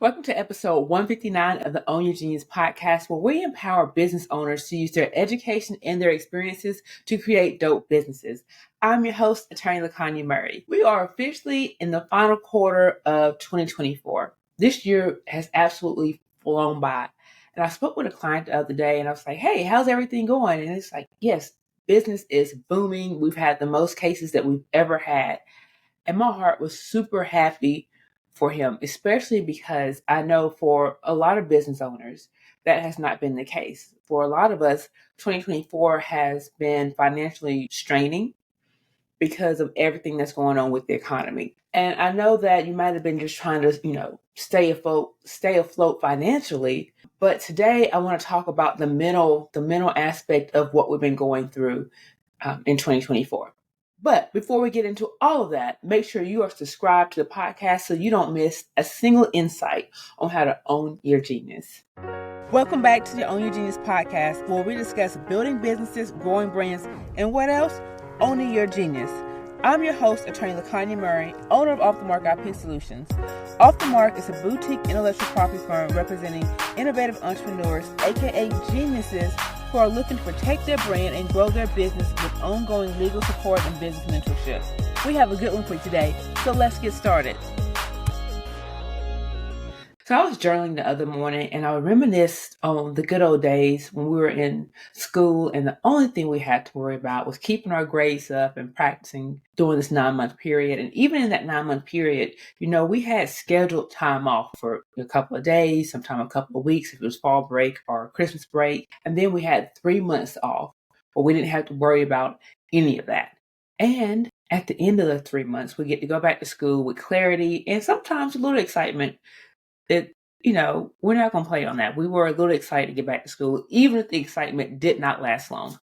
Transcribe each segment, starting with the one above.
Welcome to episode 159 of the Own Your Genius podcast, where we empower business owners to use their education and their experiences to create dope businesses. I'm your host, Attorney LaKanya Murray. We are officially in the final quarter of 2024. This year has absolutely flown by. And I spoke with a client the other day and I was like, hey, how's everything going? And it's like, yes, business is booming. We've had the most cases that we've ever had. And my heart was super happy for him, especially because I know for a lot of business owners, that has not been the case. For a lot of us, 2024 has been financially straining because of everything that's going on with the economy. And I know that you might have been just trying to, stay afloat financially. But today I want to talk about the mental aspect of what we've been going through in 2024. But before we get into all of that, make sure you are subscribed to the podcast so you don't miss a single insight on how to own your genius. Welcome back to the Own Your Genius podcast, where we discuss building businesses, growing brands, and what else? Owning your genius. I'm your host, Attorney LaKanya Murray, owner of Off the Mark IP Solutions. Off the Mark is a boutique intellectual property firm representing innovative entrepreneurs, aka geniuses, who are looking to protect their brand and grow their business with ongoing legal support and business mentorship. We have a good one for you today, so let's get started. So I was journaling the other morning and I reminisced on the good old days when we were in school and the only thing we had to worry about was keeping our grades up and practicing during this 9-month period. And even in that 9-month period, we had scheduled time off for a couple of days, sometimes a couple of weeks if it was fall break or Christmas break. And then we had 3 months off where we didn't have to worry about any of that. And at the end of the 3 months, we get to go back to school with clarity and sometimes a little excitement. We're not going to play on that. We were a little excited to get back to school, even if the excitement did not last long.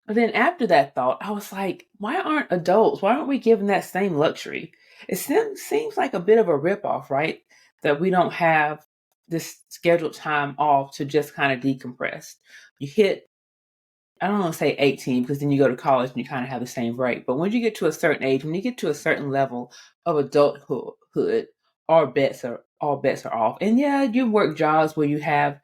But then after that thought, I was like, why aren't we given that same luxury? It seems like a bit of a ripoff, right? That we don't have this scheduled time off to just kind of decompress. You hit, I don't want to say 18 because then you go to college and you kind of have the same break. But when you get to a certain age, when you get to a certain level of adulthood, all bets are off. And yeah, you work jobs where you have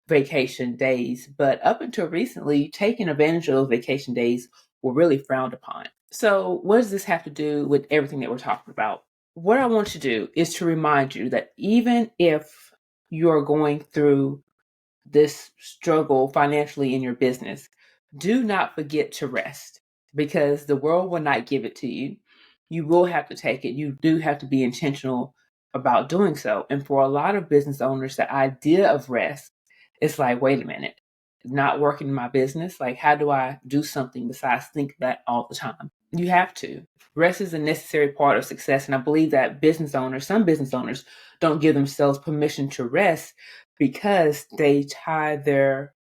vacation days, but up until recently, taking advantage of those vacation days were really frowned upon. So what does this have to do with everything that we're talking about? What I want to do is to remind you that even if you're going through this struggle financially in your business, do not forget to rest, because the world will not give it to you. You will have to take it. You do have to be intentional about doing so. And for a lot of business owners, the idea of rest is like, wait a minute, not working in my business. Like, how do I do something besides think that all the time? You have to. Rest is a necessary part of success. And I believe that some business owners don't give themselves permission to rest because they tie their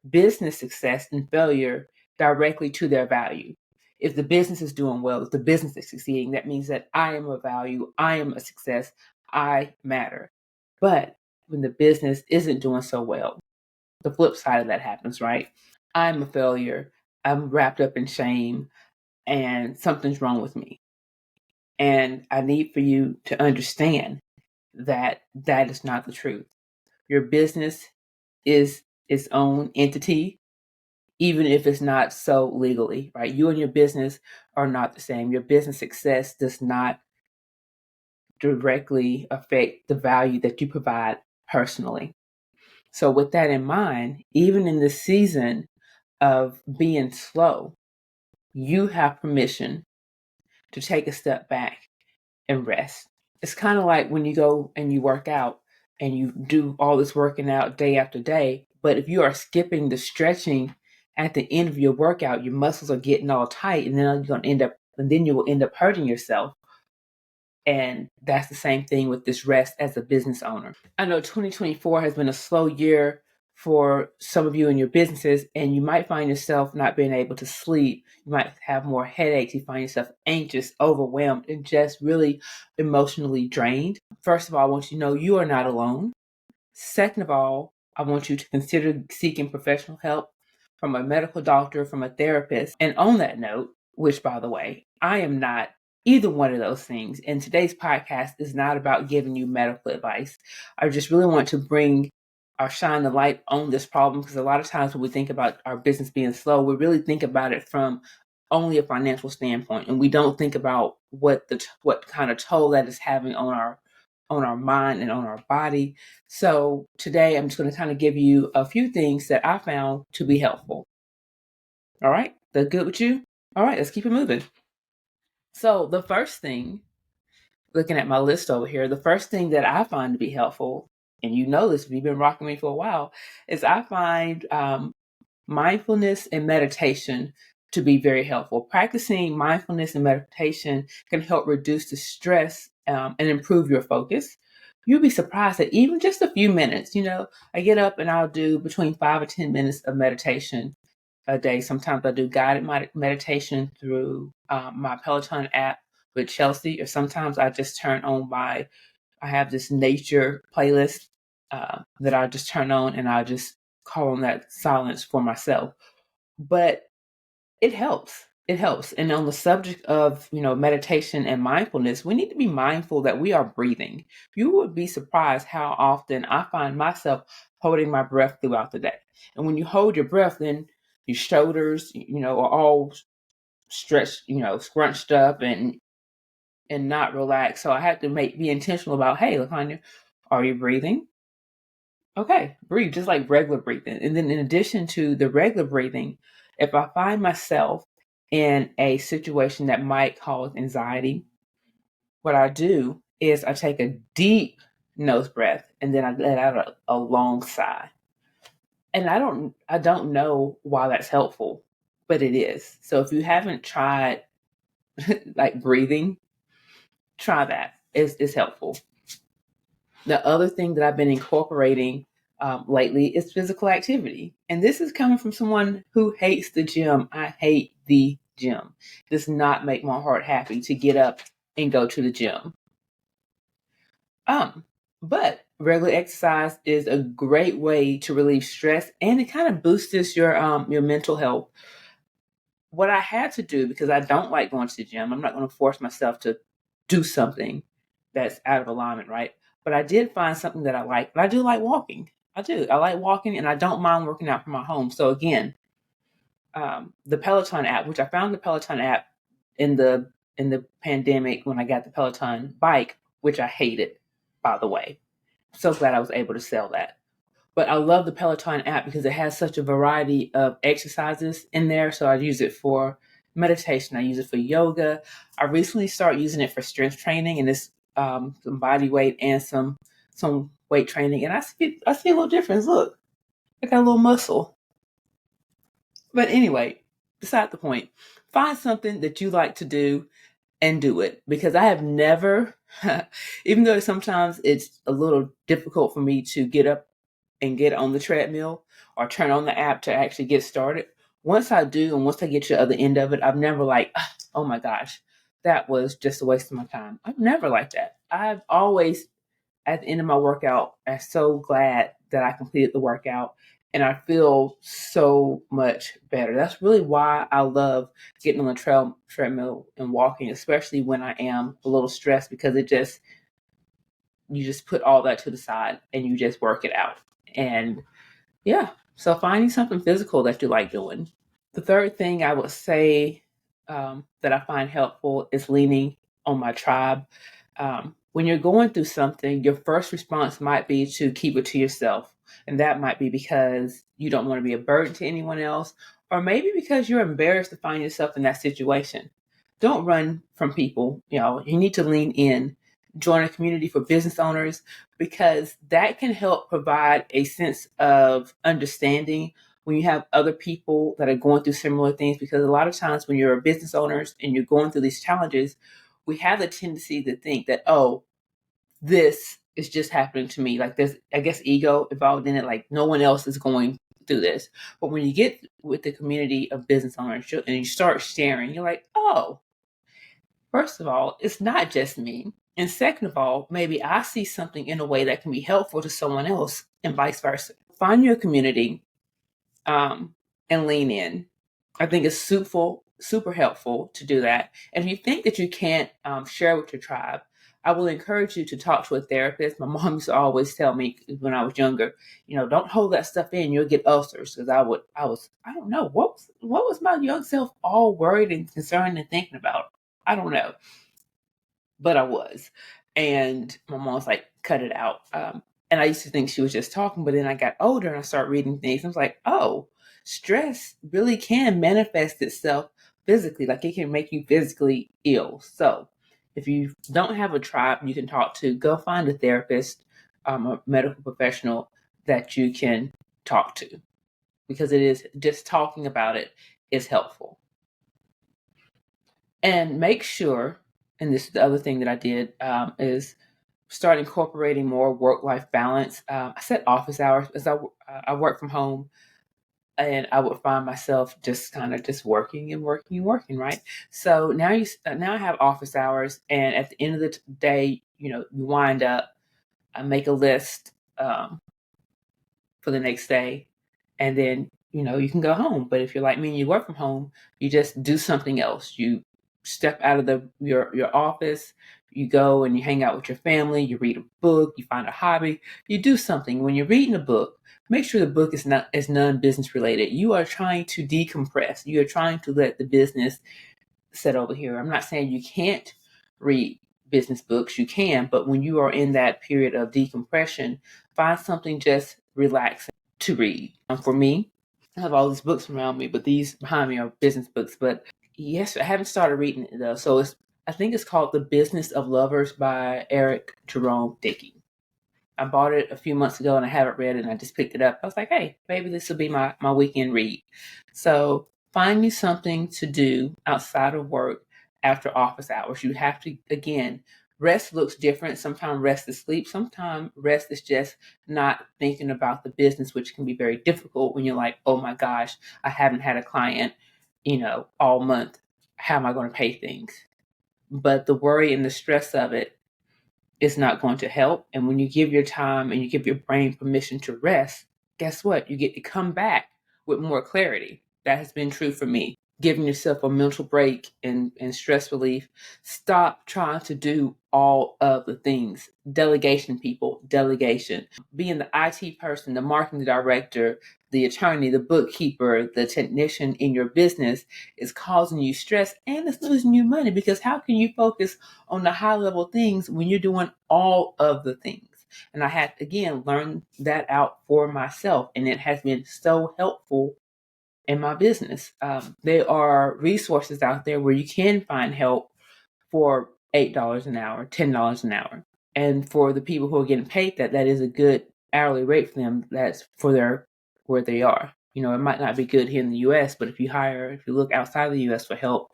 business success and failure directly to their value. If the business is doing well, if the business is succeeding, that means that I am of value, I am a success, I matter. But when the business isn't doing so well, the flip side of that happens, right? I'm a failure, I'm wrapped up in shame, and something's wrong with me. And I need for you to understand that that is not the truth. Your business is its own entity, even if it's not so legally, right? You and your business are not the same. Your business success does not directly affect the value that you provide personally. So with that in mind, even in the season of being slow, you have permission to take a step back and rest. It's kind of like when you go and you work out and you do all this working out day after day, but if you are skipping the stretching at the end of your workout, your muscles are getting all tight, and then you will end up hurting yourself. And that's the same thing with this rest as a business owner. I know 2024 has been a slow year for some of you in your businesses, and you might find yourself not being able to sleep. You might have more headaches. You find yourself anxious, overwhelmed, and just really emotionally drained. First of all, I want you to know you are not alone. Second of all, I want you to consider seeking professional help from a medical doctor, from a therapist. And on that note, which by the way, I am not either one of those things. And today's podcast is not about giving you medical advice. I just really want to bring or shine the light on this problem, because a lot of times when we think about our business being slow, we really think about it from only a financial standpoint, and we don't think about what kind of toll that is having on our mind and on our body. So today I'm just going to kind of give you a few things that I found to be helpful. All right, that's good with you? All right, let's keep it moving. So the first thing, looking at my list over here, the first thing that I find to be helpful, and you know this if you've been rocking me for a while, is I find mindfulness and meditation to be very helpful. Practicing mindfulness and meditation can help reduce the stress and improve your focus. You'll be surprised that even just a few minutes, I get up and I'll do between 5 or 10 minutes of meditation a day. Sometimes I do guided meditation through my Peloton app with Chelsea, or sometimes I just turn on I have this nature playlist that I just turn on, and I just call on that silence for myself. But it helps. It helps. And on the subject of, meditation and mindfulness, we need to be mindful that we are breathing. You would be surprised how often I find myself holding my breath throughout the day. And when you hold your breath, then your shoulders, are all stretched, scrunched up and not relaxed. So I have to be intentional about, hey, Latanya, are you breathing? Okay, breathe just like regular breathing. And then in addition to the regular breathing, if I find myself in a situation that might cause anxiety, what I do is I take a deep nose breath and then I let out a long sigh. And I don't know why that's helpful, but it is. So if you haven't tried like breathing, try that. It's helpful. The other thing that I've been incorporating lately is physical activity. And this is coming from someone who hates the gym. I hate the gym. It does not make my heart happy to get up and go to the gym. But regular exercise is a great way to relieve stress, and it kind of boosts your mental health. What I had to do, because I don't like going to the gym, I'm not going to force myself to do something that's out of alignment, right? But I did find something that I like. And I do like walking. I do. I like walking, and I don't mind working out from my home. So again, the Peloton app, which I found the Peloton app in the pandemic when I got the Peloton bike, which I hated, by the way. So glad I was able to sell that. But I love the Peloton app because it has such a variety of exercises in there. So I use it for meditation. I use it for yoga. I recently started using it for strength training, and it's some body weight and some weight training. And I see a little difference. Look, I got a little muscle. But anyway, beside the point, find something that you like to do and do it, because I have never, even though sometimes it's a little difficult for me to get up and get on the treadmill or turn on the app to actually get started. Once I do, and once I get to the other end of it, I've never like, oh my gosh, that was just a waste of my time. I've never like that. I've always, at the end of my workout, I'm so glad that I completed the workout, and I feel so much better. That's really why I love getting on the treadmill and walking, especially when I am a little stressed, because you just put all that to the side and you just work it out. And yeah, so finding something physical that you like doing. The third thing I would say that I find helpful is leaning on my tribe. When you're going through something, your first response might be to keep it to yourself. And that might be because you don't want to be a burden to anyone else, or maybe because you're embarrassed to find yourself in that situation. Don't run from people. You need to lean in. Join a community for business owners, because that can help provide a sense of understanding when you have other people that are going through similar things. Because a lot of times when you're a business owner and you're going through these challenges, we have the tendency to think that, oh, this is just happening to me. Like there's, I guess, ego involved in it. Like no one else is going through this. But when you get with the community of business owners and you start sharing, you're like, oh, first of all, it's not just me. And second of all, maybe I see something in a way that can be helpful to someone else, and vice versa. Find your community and lean in. I think it's super helpful to do that. And if you think that you can't share with your tribe, I will encourage you to talk to a therapist. My mom used to always tell me when I was younger, don't hold that stuff in, you'll get ulcers. Because I don't know, what was my young self all worried and concerned and thinking about? I don't know, but I was. And my mom was like, cut it out. And I used to think she was just talking, but then I got older and I started reading things. I was like, oh, stress really can manifest itself physically. Like it can make you physically ill. So if you don't have a tribe you can talk to, go find a therapist, a medical professional that you can talk to, because it is just talking about it is helpful. And make sure, and this is the other thing that I did, is start incorporating more work-life balance. I set office hours as I work from home, and I would find myself just kind of just working and working and working, right? So now I have office hours, and at the end of the day, you wind up, I make a list for the next day, and then you can go home. But if you're like me and you work from home, you just do something else. You step out of your office, you go and you hang out with your family, you read a book, you find a hobby, you do something. When you're reading a book, make sure the book is non-business related. You are trying to decompress. You are trying to let the business sit over here. I'm not saying you can't read business books, you can, but when you are in that period of decompression, find something just relaxing to read. For me, I have all these books around me, but these behind me are business books. But yes, I haven't started reading it though. So I think it's called The Business of Lovers by Eric Jerome Dickey. I bought it a few months ago and I haven't read it, and I just picked it up. I was like, hey, maybe this will be my weekend read. So find me something to do outside of work after office hours. You have to, again, rest looks different. Sometimes rest is sleep. Sometimes rest is just not thinking about the business, which can be very difficult when you're like, oh my gosh, I haven't had a client, all month. How am I going to pay things? But the worry and the stress of it is not going to help. And when you give your time and you give your brain permission to rest, guess what? You get to come back with more clarity. That has been true for me. Giving yourself a mental break and stress relief. Stop trying to do all of the things. Delegation, people, delegation. Being the IT person, the marketing director, the attorney, the bookkeeper, the technician in your business is causing you stress and it's losing you money, because how can you focus on the high level things when you're doing all of the things? And I had, again, learned that out for myself, and it has been so helpful in my business. There are resources out there where you can find help for $8 an hour, $10 an hour. And for the people who are getting paid that is a good hourly rate for them. That's for where they are. It might not be good here in the US, but if you look outside the US for help,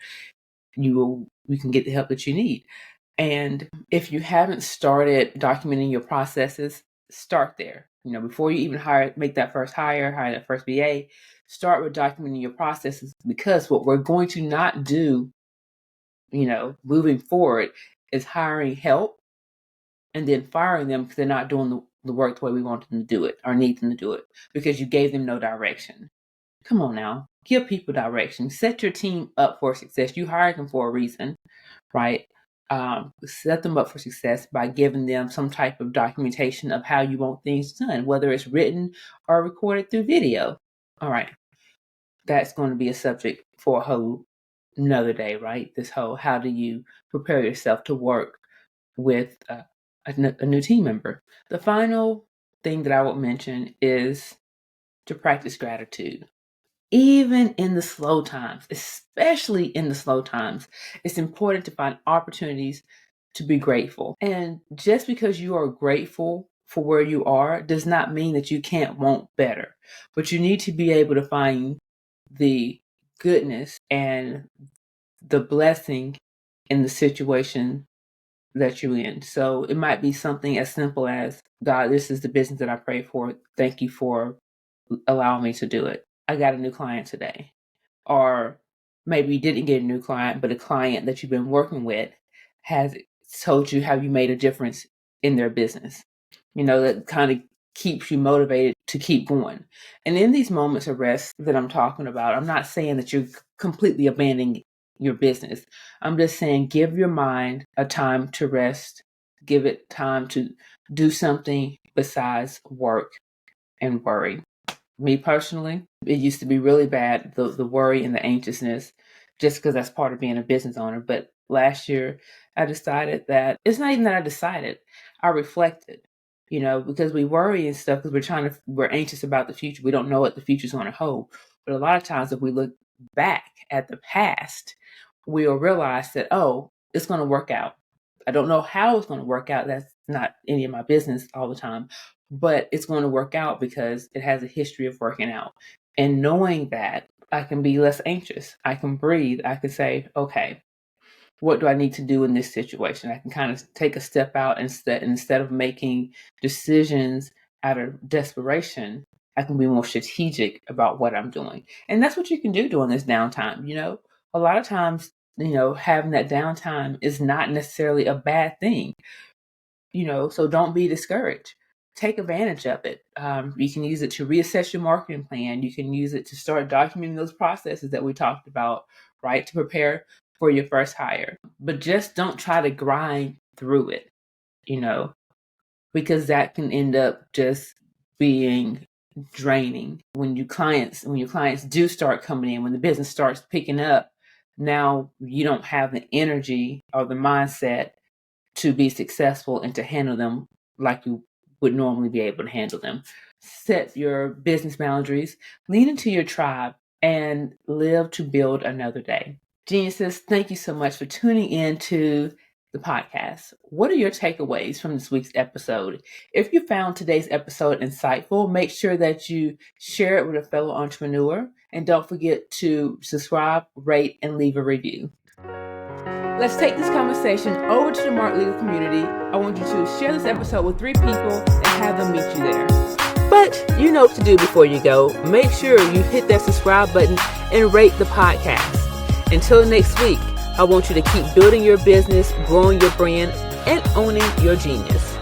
you can get the help that you need. And if you haven't started documenting your processes, start there. Before you even make that first hire that first VA, start with documenting your processes, because what we're going to not do, moving forward, is hiring help and then firing them because they're not doing the work the way we want them to do it or need them to do it, because you gave them no direction. Come on now, give people direction. Set your team up for success. You hired them for a reason, right? Set them up for success by giving them some type of documentation of how you want things done, whether it's written or recorded through video. All right. That's going to be a subject for a whole another day, right? This whole, how do you prepare yourself to work with a new team member? The final thing that I would mention is to practice gratitude. Even in the slow times, especially in the slow times, it's important to find opportunities to be grateful. And just because you are grateful for where you are does not mean that you can't want better. But you need to be able to find the goodness and the blessing in the situation that you're in. So it might be something as simple as, God, this is the business that I pray for. Thank you for allowing me to do it. I got a new client today. Or maybe you didn't get a new client, but a client that you've been working with has told you how you made a difference in their business. That kind of keeps you motivated to keep going. And in these moments of rest that I'm talking about, I'm not saying that you're completely abandoning your business. I'm just saying, give your mind a time to rest, give it time to do something besides work and worry. Me personally, it used to be really bad, the worry and the anxiousness, just because that's part of being a business owner. But last year, I decided that it's not even that I decided, I reflected, because we worry and stuff because we're anxious about the future. We don't know what the future's going to hold. But a lot of times, if we look back at the past, we'll realize that, oh, it's going to work out. I don't know how it's going to work out. That's not any of my business all the time, but it's going to work out because it has a history of working out. And knowing that, I can be less anxious. I can breathe. I can say, okay, what do I need to do in this situation? I can kind of take a step out instead of making decisions out of desperation. I can be more strategic about what I'm doing. And that's what you can do during this downtime. A lot of times, having that downtime is not necessarily a bad thing. So don't be discouraged. Take advantage of it. You can use it to reassess your marketing plan. You can use it to start documenting those processes that we talked about, right? To prepare for your first hire. But just don't try to grind through it, because that can end up just being draining. When your clients do start coming in, when the business starts picking up, now you don't have the energy or the mindset to be successful and to handle them like you would normally be able to handle them. Set your business boundaries, lean into your tribe, and live to build another day. Geniuses, thank you so much for tuning in to the podcast. What are your takeaways from this week's episode? If you found today's episode insightful, make sure that you share it with a fellow entrepreneur, and don't forget to subscribe, rate, and leave a review. Let's take this conversation over to the MARKEDlegal community. I want you to share this episode with 3 people and have them meet you there. But you know what to do before you go. Make sure you hit that subscribe button and rate the podcast. Until next week, I want you to keep building your business, growing your brand, and owning your genius.